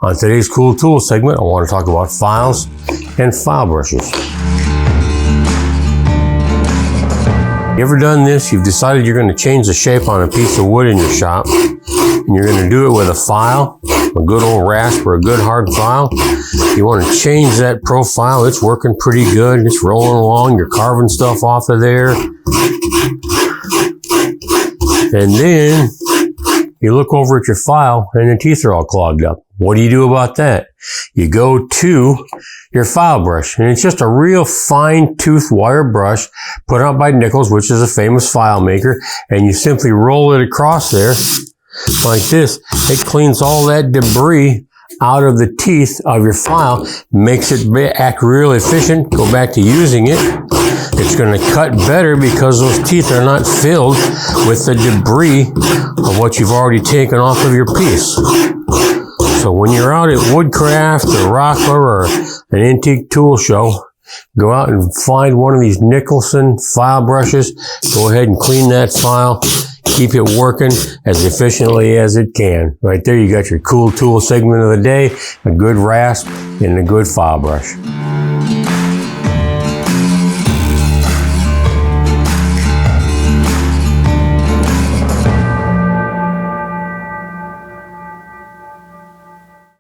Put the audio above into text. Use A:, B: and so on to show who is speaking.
A: On today's Cool Tool segment, I want to talk about files and file brushes. You ever done this? You've decided you're going to change the shape on a piece of wood in your shop, and you're going to do it with a file, a good old rasp or a good hard file. You want to change that profile. It's working pretty good. It's rolling along. You're carving stuff off of there. And then you look over at your file and the teeth are all clogged up. What do you do about that? You go to your file brush, and it's just a real fine tooth wire brush put out by Nicholson, which is a famous file maker, and you simply roll it across there like this. It cleans all that debris out of the teeth of your file, makes it act real efficient. Go back to using it. It's going to cut better because those teeth are not filled with the debris of what you've already taken off of your piece. So when you're out at Woodcraft or Rockler or an antique tool show, go out and find one of these Nicholson file brushes. Go ahead and clean that file. Keep it working as efficiently as it can. Right there, you got your Cool Tool segment of the day, a good rasp and a good file brush.